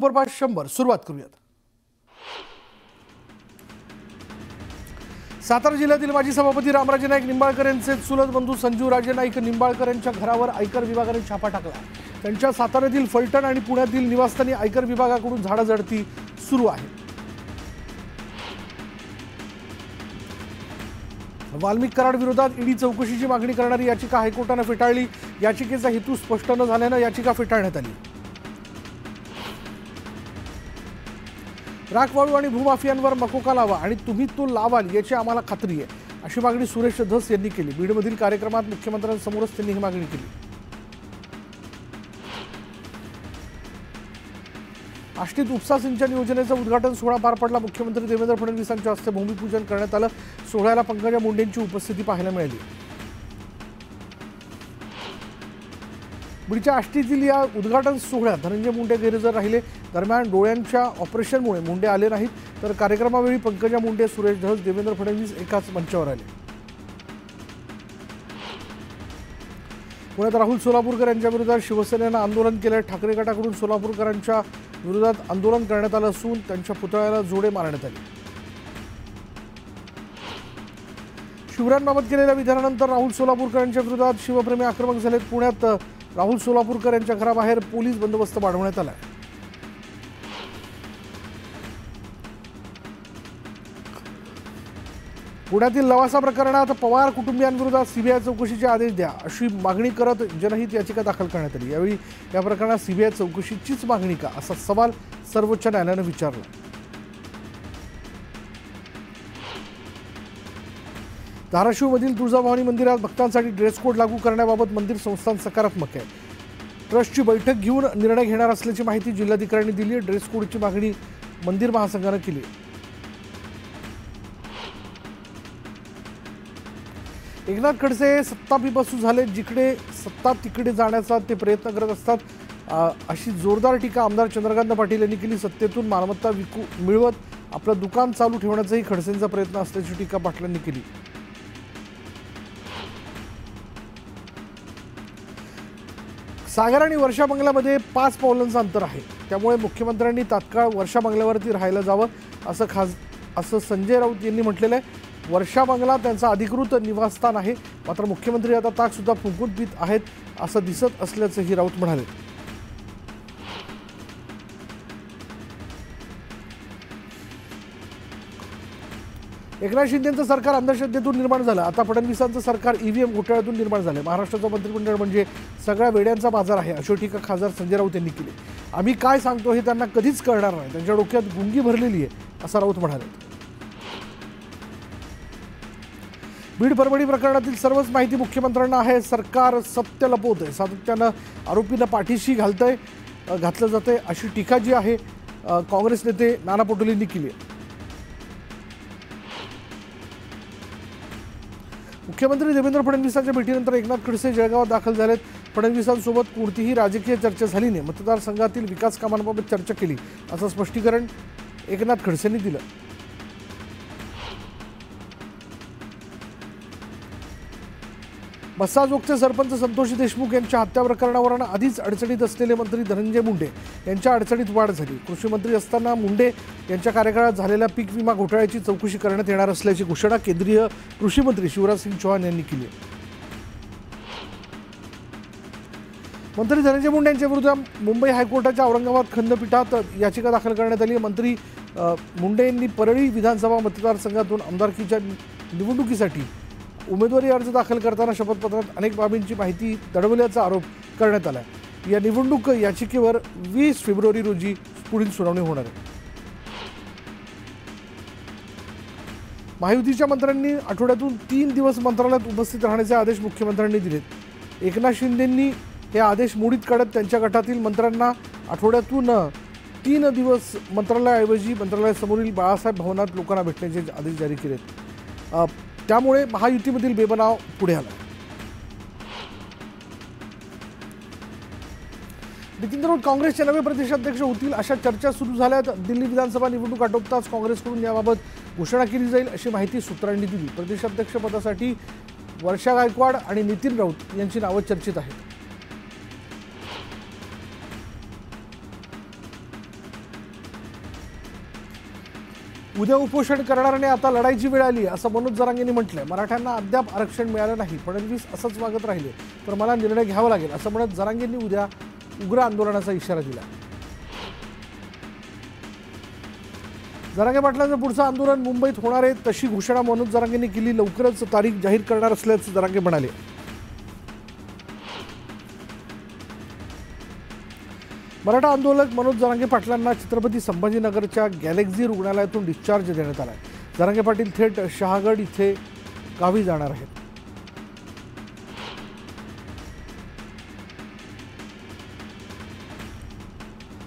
Superfast 100 सुरुवात करूयात। सातारा जिल्ह्यातील माजी सभापती रामराजे नाईक निंबाळकर यांचे चुलत बंधू संजीव राजे नाईक निंबाळकर यांच्या घरावर आयकर विभागाने छापा टाकला। त्यांच्या साताऱ्यातील फलटण आणि पुण्यातील निवासस्थानी आयकर विभागाकडून झाडाझडती सुरू आहे। वाल्मिक कराड विरोधात ईडी चौकशीची मागणी करणारी याचिका हायकोर्टाने फेटाळली। याचिकेचा हेतू स्पष्ट न झाल्याने याचिका फेटाळण्यात आली। राखवाळू आणि भूमाफियांवर मकोका लावा आणि तुम्ही तो लावाल याची आम्हाला खात्री आहे, अशी मागणी सुरेश धस यांनी केली। बीडमधील कार्यक्रमात मुख्यमंत्र्यांसमोरच त्यांनी ही मागणी केली। आष्टीत उपसा सिंचन योजनेचा उद्घाटन सोहळा पार पडला। मुख्यमंत्री देवेंद्र फडणवीसांच्या हस्ते भूमिपूजन करण्यात आलं। सोहळ्याला पंकजा मुंडेंची उपस्थिती पाहायला मिळाली। बीडच्या आष्टीतील या उद्घाटन सोहळ्यात धनंजय मुंडे गैरहजर राहिले। दरम्यान डोळ्यांच्या ऑपरेशनमुळे मुंडे आले नाहीत, तर कार्यक्रमावेळी पंकजा मुंडे, सुरेश धस, देवेंद्र फडणवीस एकाच मंचावर आले। पुण्यात राहुल सोलापूरकर यांच्या विरोधात शिवसेनेनं आंदोलन केलं। ठाकरे गटाकडून सोलापूरकरांच्या विरोधात आंदोलन करण्यात आलं असून त्यांच्या पुतळ्याला जोडे मारण्यात आले। शिवरायांबाबत केलेल्या विधानानंतर राहुल सोलापूरकर यांच्या विरोधात शिवप्रेमी आक्रमक झालेत। पुण्यात राहुल सोलापूरकर यांच्या घराबाहेर पोलीस बंदोबस्त वाढवण्यात आला। पुण्यातील लवासा प्रकरणात पवार कुटुंबियांविरोधात सीबीआय चौकशीचे आदेश द्या, अशी मागणी करत जनहित याचिका दाखल करण्यात आली। यावेळी या प्रकरणात सीबीआय चौकशीचीच मागणी का, असा सवाल सर्वोच्च न्यायालयाने विचारला। धाराशिवमधील तुळजाभवानी मंदिरात भक्तांसाठी ड्रेस कोड लागू करण्याबाबत मंदिर संस्थान सकारात्मक आहे। ट्रस्टची बैठक घेऊन निर्णय घेणार असल्याची माहिती जिल्हाधिकाऱ्यांनी दिली आहे। ड्रेस कोडची मागणी मंदिर महासंघाने केली आहे। एकनाथ खडसे सत्तापिपासू झाले, जिकडे सत्ता तिकडे जाण्याचा ते प्रयत्न करत असतात, अशी जोरदार टीका आमदार चंद्रकांत पाटील यांनी केली। सत्तेतून मालमत्ता मिळवत आपलं दुकान चालू ठेवण्याचाही खडसेंचा प्रयत्न असल्याची टीका पाटलांनी केली। सागर आणि वर्षा बंगल्यामध्ये 5 पावलांचं अंतर आहे, त्यामुळे मुख्यमंत्र्यांनी तात्काळ वर्षा बंगल्यावरती राहायला जावं, असं संजय राऊत यांनी म्हटलेलं आहे। वर्षा बंगला त्यांचा अधिकृत निवासस्थान आहे, मात्र मुख्यमंत्री आता ताक सुद्धा फुंकून पित आहेत असं दिसत असल्याचंही राऊत म्हणाले। एकनाथ शिंदेंचं सरकार अंधश्रद्धेतून निर्माण झालं, आता फडणवीसांचं सरकार ईव्हीएम घोटाळ्यातून निर्माण झालं। महाराष्ट्राचं मंत्रिमंडळ म्हणजे सगळ्या वेड्यांचा बाजार आहे, अशी टीका खासदार संजय राऊत यांनी केली। आम्ही काय सांगतो हे त्यांना कधीच कळणार नाही, त्यांच्या डोक्यात गुंगी भरलेली आहे, असं राऊत म्हणाले। बीड परभणी प्रकरणातील सर्वच माहिती मुख्यमंत्र्यांना आहे। सरकार सत्य लपवतंय, सातत्यानं आरोपींना पाठीशी घातलं जातंय, अशी टीका जी आहे काँग्रेस नेते नाना पटोलेंनी केली आहे। मुख्यमंत्री देवेंद्र फडणवीसांच्या भेटीनंतर एकनाथ खडसे जळगावात दाखल झालेत। फडणवीसांसोबत कोणतीही राजकीय चर्चा झाली नाही, मतदारसंघातील विकास कामांबाबत चर्चा केली, असं स्पष्टीकरण एकनाथ खडसेंनी दिलं। मस्साजोगचे सरपंच संतोष देशमुख यांच्या हत्या प्रकरणावरून आधीच अडचणीत असलेले मंत्री धनंजय मुंडे यांच्या अडचणीत वाढ झाली। कृषी मंत्री असताना मुंडे यांच्या कार्यकाळात झालेल्या पीक विमा घोटाळ्याची चौकशी करण्यात येणार असल्याची घोषणा केंद्रीय कृषी मंत्री शिवराज सिंग चौहान यांनी केली। मंत्री धनंजय मुंडे यांच्या विरोधात मुंबई हायकोर्टाच्या औरंगाबाद खंडपीठात याचिका दाखल करण्यात आली। मंत्री मुंडे यांनी परळी विधानसभा मतदारसंघातून आमदारकीच्या निवडणुकीसाठी उमेदवारी अर्ज दाखल करताना शपथपत्रात अनेक बाबींची माहिती दडवल्याचा आरोप करण्यात आला। या निवडणूक याचिकेवर 20 फेब्रुवारी रोजी पुढील सुनावणी होणार आहे। महायुतीच्या मंत्र्यांनी आठवड्यातून 3 दिवस मंत्रालयात उपस्थित राहण्याचे आदेश मुख्यमंत्र्यांनी दिलेत। एकनाथ शिंदेंनी हे आदेश मोडीत काढत त्यांच्या गटातील मंत्र्यांना आठवड्यातून 3 दिवस मंत्रालयाऐवजी मंत्रालयासमोरील बाळासाहेब भवनात लोकांना भेटण्याचे आदेश जारी केलेत। त्यामुळे महायुतीमधील बेबनाव पुढे आला। नितीन राऊत काँग्रेसचे नवे प्रदेशाध्यक्ष होतील अशा चर्चा सुरू झाल्यात। दिल्ली विधानसभा निवडणूक आटोपताच काँग्रेसकडून याबाबत घोषणा केली जाईल अशी माहिती सूत्रांनी दिली। प्रदेशाध्यक्ष पदासाठी वर्षा गायकवाड आणि नितीन राऊत यांची नावं चर्चेत आहेत। उद्या उपोषण करणाऱ्याने आता लढाईची वेळ आली असं मनोज जरांगेंनी म्हटलंय। मराठ्यांना अद्याप आरक्षण मिळालं नाही, फडणवीस असंच वागत राहिले तर मला निर्णय घ्यावा लागेल असं म्हणत जरांगेंनी उद्या उग्र आंदोलनाचा इशारा दिला। जरांगे पाटलांचं पुढचं आंदोलन मुंबईत होणार आहे तशी घोषणा मनोज जरांगेंनी केली। लवकरच तारीख जाहीर करणार असल्याचं जरांगे म्हणाले। मराठा आंदोलक मनोज जरांगे पाटलांना छत्रपती संभाजीनगरच्या गॅलेक्सी रुग्णालयातून डिस्चार्ज देण्यात आलाय। जरांगे पाटील थेट शहागड इथे गावी जाणार आहेत।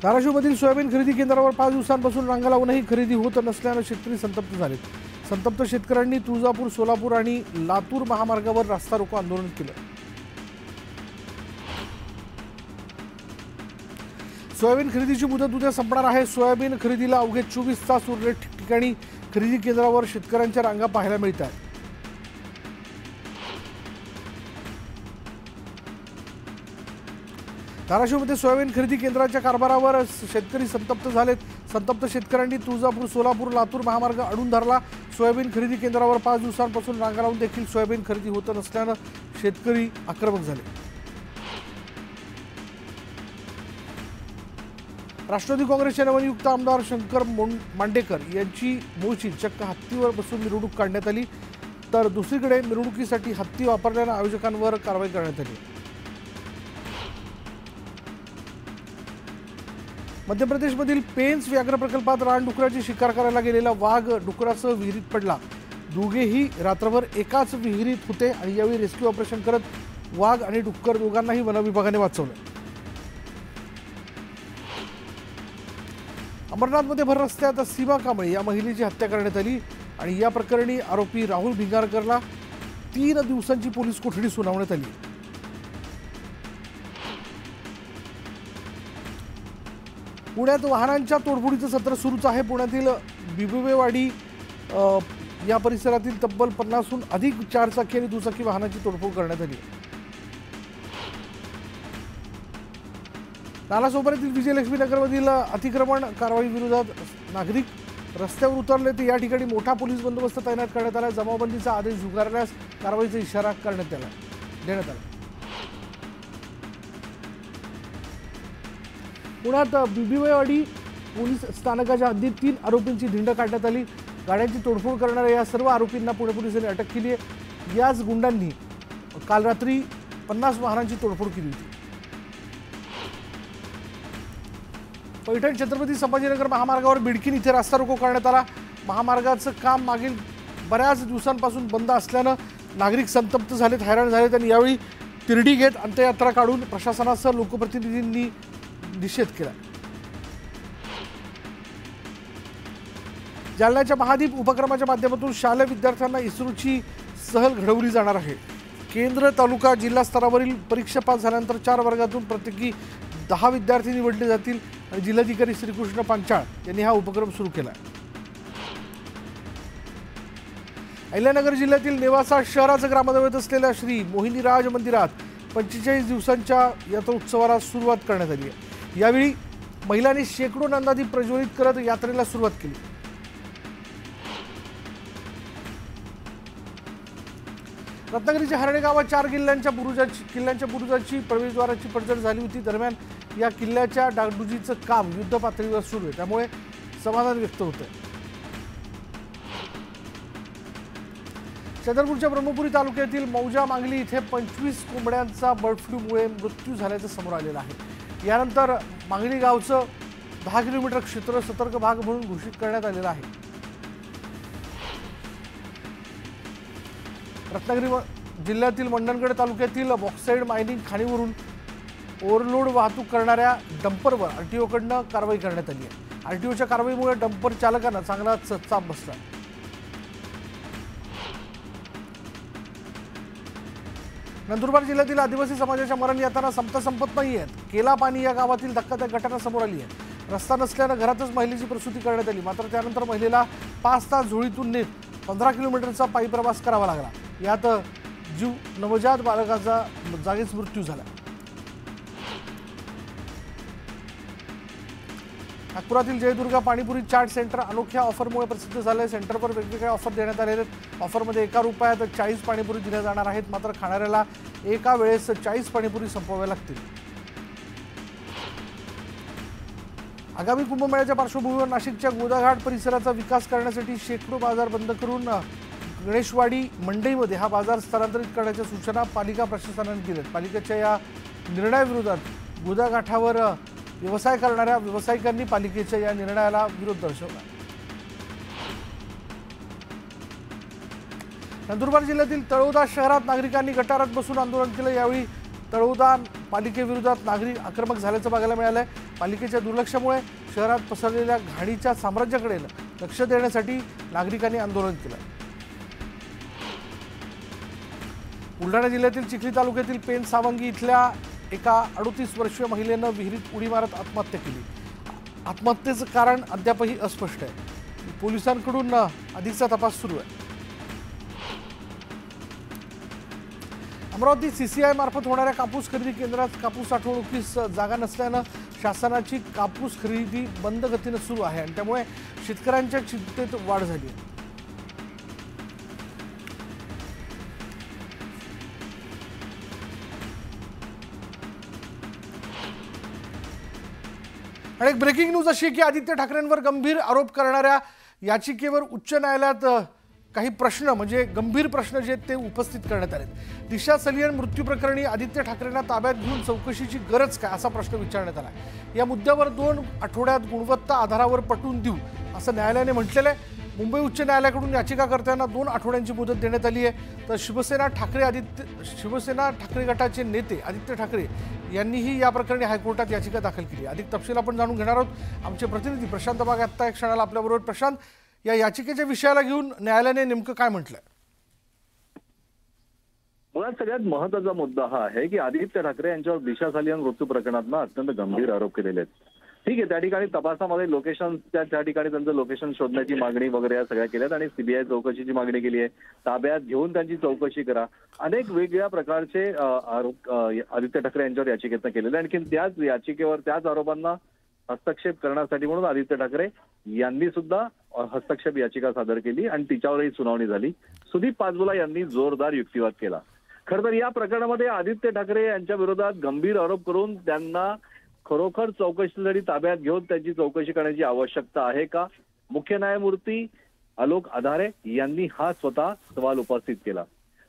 धाराशिवमधील सोयाबीन खरेदी केंद्रावर 5 दिवसांपासून रांगा लावूनही खरेदी होत नसल्यानं शेतकरी संतप्त झालेत। संतप्त शेतकऱ्यांनी तुळजापूर, सोलापूर आणि लातूर महामार्गावर रास्ता रोको आंदोलन केलं। सोयाबीन खरेदीची मुदत उद्या संपणार आहे। सोयाबीन खरेदीला अवघे 24 तास उरले। ठिकठिकाणी खरेदी केंद्रावर शेतकऱ्यांच्या रांगा पाहायला मिळत आहेत। धाराशिवमध्ये सोयाबीन खरेदी केंद्राच्या कारभारावर शेतकरी संतप्त झालेत। संतप्त शेतकऱ्यांनी तुळजापूर, सोलापूर, लातूर महामार्ग अडवून धरला। सोयाबीन खरेदी केंद्रावर 5 दिवसांपासून रांगा लावून देखील सोयाबीन खरेदी होत नसल्यानं शेतकरी आक्रमक झाले। राष्ट्रवादी काँग्रेसचे नवनियुक्त आमदार शंकर मांडेकर यांची मूळची चक्क हत्तीवर बसून मिरवणूक काढण्यात आली, तर दुसरीकडे मिरवणुकीसाठी हत्ती वापरल्यानं आयोजकांवर कारवाई करण्यात आली। मध्य प्रदेशमधील पेंच व्याघ्र प्रकल्पात रानडुकराची शिकार करायला गेलेला वाघ डुकरासह विहिरीत पडला। दोघेही रात्रभर एकाच विहिरीत होते आणि यावेळी रेस्क्यू ऑपरेशन करत वाघ आणि डुक्कर दोघांनाही वनविभागाने वाचवलं। अमरनाथमध्ये भर रस्त्यात सीमा कांबळे या महिलेची हत्या करण्यात आली आणि या प्रकरणी आरोपी राहुल भिंगारकरला 3 दिवसांची पोलीस कोठडी सुनावण्यात आली। पुण्यात वाहनांच्या तोडफोडीचं सत्र सुरूच आहे। पुण्यातील बिबवेवाडी या परिसरातील तब्बल 50हून अधिक 4 चाकी आणि दुचाकी वाहनांची तोडफोड करण्यात आली। नालासोपाऱ्यातील विजयलक्ष्मी नगरमधील अतिक्रमण कारवाई विरोधात नागरिक रस्त्यावर उतरले, तर या ठिकाणी मोठा पोलीस बंदोबस्त तैनात करण्यात आला। जमावबंदीचा आदेश झुगारल्यास कारवाईचा इशारा देण्यात आला। पुण्यात बिबवेवाडी पोलीस स्थानकाच्या हद्दीत 3 आरोपींची धिंड काढण्यात आली। गाड्यांची तोडफोड करणाऱ्या या सर्व आरोपींना पुणे पोलिसांनी अटक केली आहे। याच गुंडांनी काल रात्री 50 वाहनांची तोडफोड केली होती। पैठण छत्रपती संभाजीनगर महामार्गावर बिडकीन इथे रास्ता रोको करण्यात आला। महामार्गाचं काम मागील बऱ्याच दिवसांपासून बंद असल्यानं नागरिक संतप्त झालेत, हैराण झालेत आणि यावेळी तिरडी घेत अंत्ययात्रा काढून प्रशासनासह लोकप्रतिनिधींनी निषेध केला। जालन्याच्या महादीप उपक्रमाच्या माध्यमातून शालेय विद्यार्थ्यांना इस्रोची सहल घडवली जाणार आहे। केंद्र, तालुका, जिल्हा स्तरावरील परीक्षा पास झाल्यानंतर 4 वर्गातून प्रत्येकी 10 विद्यार्थी निवडले जातील आणि जिल्हाधिकारी श्रीकृष्ण पांचाळ यांनी हा उपक्रम सुरू केला। अहिल्यानगर जिल्ह्यातील नेवासा शहराचं ग्रामदैवत असलेल्या श्री मोहिनीराज मंदिरात 45 दिवसांच्या यात्रा उत्सवाला सुरुवात करण्यात आली आहे। यावेळी महिलांनी शेकडो नंदादीप प्रज्वलित करत यात्रेला सुरुवात केली। रत्नागिरीच्या हरणे गावात 4 किल्ल्यांच्या बुरुजाची प्रवेशद्वाराची पडझड झाली होती। दरम्यान या किल्ल्याच्या डागडुजीचं काम युद्ध पातळीवर सुरू आहे, त्यामुळे समाधान व्यक्त होतं। चंद्रपूरच्या ब्रह्मपुरी तालुक्यातील मौजा मांगली इथे 25 कोंबड्यांचा बर्ड फ्लूमुळे मृत्यू झाल्याचं समोर आलेलं आहे। यानंतर मांगली गावचं 10 किलोमीटर क्षेत्र सतर्क भाग म्हणून घोषित करण्यात आलेलं आहे। रत्नागिरी जिल्ह्यातील मंडणगड तालुक्यातील बॉक्साईड मायनिंग खाणीवरून ओव्हरलोड वाहतूक करणाऱ्या डंपरवर आरटीओकडनं कारवाई करण्यात आली आहे। आरटीओच्या कारवाईमुळे डंपर चालकांना चांगलाच चाप बसला। नंदुरबार जिल्ह्यातील आदिवासी समाजाच्या मरण यातना संपत नाही आहेत। केला पाणी या गावातील धक्कादायक घटना समोर आली आहे। रस्ता नसल्यानं घरातच महिलेची प्रसूती करण्यात आली, मात्र त्यानंतर महिलेला 5 तास झोळीतून नेत 15 किलोमीटरचा पायी प्रवास करावा लागला। यात नवजात बालकाचा जागीच मृत्यू झाला। नागपुरातील जयदुर्गा पाणीपुरी चाट सेंटर अनोख्या ऑफरमुळे प्रसिद्ध झाले। सेंटरवर वेगवेगळ्या ऑफर देण्यात आलेले आहेत। ऑफरमध्ये ₹1 40 पाणीपुरी दिल्या जाणार आहेत, मात्र खाणाऱ्याला एका वेळेस 40 पाणीपुरी संपवाव्या लागतील। आगामी कुंभमेळ्याच्या पार्श्वभूमीवर नाशिकच्या गोदाघाट परिसराचा विकास करण्यासाठी शेकडो बाजार बंद करून गणेशवाडी मंडईमध्ये हा बाजार स्थलांतरित करण्याच्या सूचना पालिका प्रशासनाने दिल्यात। पालिकेच्या या निर्णयाविरोधात गोदाघाटावर व्यवसाय करणाऱ्या व्यावसायिकांनी पालिकेच्या या निर्णयाला विरोध दर्शवला। नंदुरबार जिल्ह्यातील तळोदा शहरात नागरिकांनी गटारात बसून आंदोलन केलं। यावेळी तळोदा पालिकेविरोधात नागरिक आक्रमक झाल्याचं बघायला मिळालंय। पालिकेच्या दुर्लक्षामुळे शहरात पसरलेल्या घाणीच्या साम्राज्याकडे लक्ष देण्यासाठी नागरिकांनी आंदोलन केलं। बुलढाणा जिल्ह्यातील चिखली तालुक्यातील पेन सावंगी इथल्या एका 38 वर्षीय महिलेनं विहिरीत उडी मारत आत्महत्या केली। आत्महत्येचं कारण अद्यापही अस्पष्ट आहे। पोलिसांकडून अधिकचा तपास सुरू आहे। अमरावती सीसीआय मार्फत होणाऱ्या कापूस खरेदी केंद्रात कापूस साठवणुकीस जागा नसल्यानं शासनाची कापूस खरेदी बंद गतीनं सुरू आहे आणि त्यामुळे शेतकऱ्यांच्या चिंतेत वाढ झाली आहे। आणि एक ब्रेकिंग न्यूज अशी की आदित्य ठाकरेंवर गंभीर आरोप करणाऱ्या याचिकेवर उच्च न्यायालयात काही प्रश्न म्हणजे गंभीर प्रश्न जे ते उपस्थित करण्यात आले। दिशा सलियन मृत्यू प्रकरणी आदित्य ठाकरेंना ताब्यात घेऊन चौकशीची गरज काय असा प्रश्न विचारण्यात आला। या मुद्द्यावर 2 आठवड्यात गुणवत्ता आधारावर पटवून देऊ असं न्यायालयाने म्हटलेलं आहे। मुंबई उच्च न्यायालयाकडून याचिकाकर्त्यांना 2 आठवड्यांची मुदत देण्यात आली आहे। तर शिवसेना ठाकरे गटाचे नेते आदित्य ठाकरे यांनीही या प्रकरणी हायकोर्टात याचिका दाखल केली। अधिक तपशील आपण जाणून घेणार आहोत। आमचे प्रतिनिधी प्रशांत बाग आता एक क्षणाला आपल्याबरोबर। प्रशांत, या याचिकेच्या विषयाला घेऊन न्यायालयाने नेमकं काय म्हटलंय? मुळात सगळ्यात महत्त्वाचा मुद्दा हा आहे की आदित्य ठाकरे यांच्यावर दिशा सलियन मृत्यू प्रकरणात अत्यंत गंभीर आरोप केलेले आहेत। ठीक आहे, त्या ठिकाणी तपासामध्ये लोकेशन त्या ठिकाणी त्यांचं लोकेशन शोधण्याची मागणी वगैरे या सगळ्या केल्यात आणि सीबीआय चौकशीची मागणी केली आहे। ताब्यात घेऊन त्यांची चौकशी करा, अनेक वेगवेगळ्या प्रकारचे आरोप आदित्य ठाकरे यांच्यावर याचिकेतनं केलेले। आणखी त्याच याचिकेवर त्याच आरोपांना हस्तक्षेप करण्यासाठी म्हणून आदित्य ठाकरे यांनी सुद्धा हस्तक्षेप याचिका सादर केली आणि तिच्यावरही सुनावणी झाली। सुदीप पाचबुला यांनी जोरदार युक्तिवाद केला। खरं तर या प्रकरणामध्ये आदित्य ठाकरे यांच्या विरोधात गंभीर आरोप करून त्यांना खरोखर चौकशीसाठी ताब्यात घेऊन त्यांची चौकशी करण्याची आवश्यकता आहे का? मुख्य न्यायमूर्ती आलोक अधारे यांनी हा स्वतः सवाल उपस्थित केला।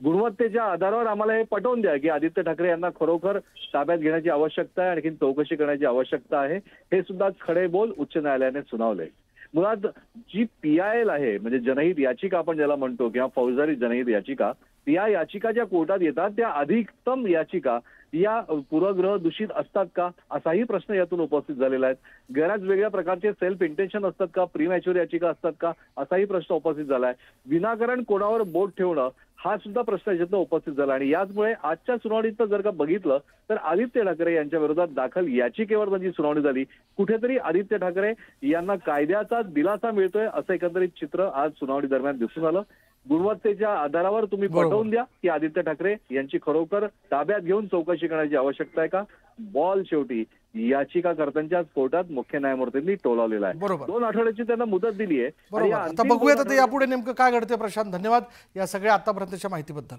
गुणवत्तेच्या आधारावर आम्हाला हे पटवून द्या की आदित्य ठाकरे यांना खरोखर ताब्यात घेण्याची आवश्यकता आहे, आणखी चौकशी करण्याची आवश्यकता आहे। हे सुद्धा खडे बोल उच्च न्यायालयाने सुनावले। मुळात जी PIL आहे म्हणजे जनहित याचिका आपण ज्याला म्हणतो किंवा फौजदारी जनहित याचिका, या याचिका ज्या कोर्टात येतात त्या अधिकतम याचिका या पूर्वग्रह दूषित असतात का असाही प्रश्न यातून उपस्थित झालेला आहे। गैरच वेगळ्या प्रकारचे सेल्फ इंटेन्शन असतात का, प्रीमॅच्युअर याचिका असतात का असाही प्रश्न उपस्थित झाला आहे। विनाकारण कोणावर बोट ठेवणं हा सुद्धा प्रश्न याच्यातनं उपस्थित झाला आणि याचमुळे आजच्या सुनावणीत जर का बघितलं तर आदित्य ठाकरे यांच्या विरोधात दाखल याचिकेवर जी सुनावणी झाली कुठेतरी आदित्य ठाकरे यांना कायद्याचा दिलासा मिळतोय असं एकंदरीत चित्र आज सुनावणी दरम्यान दिसून आलं। गुणवत्तेच्या आधारावर तुम्ही पटवून द्या की आदित्य ठाकरे यांची खरोखर ताब्यात घेऊन चौकशी करण्याची आवश्यकता आहे का? बॉल शेवटी याचिकाकर्त्यांच्या कोर्टात मुख्य न्यायमूर्तींनी टोलावलेला आहे। 2 आठवड्याची त्यांना मुदत दिली आहे। आता बघूयात आता यापुढे नेमकं काय घडते। प्रशांत, धन्यवाद या सगळ्या आतापर्यंतच्या माहितीबद्दल।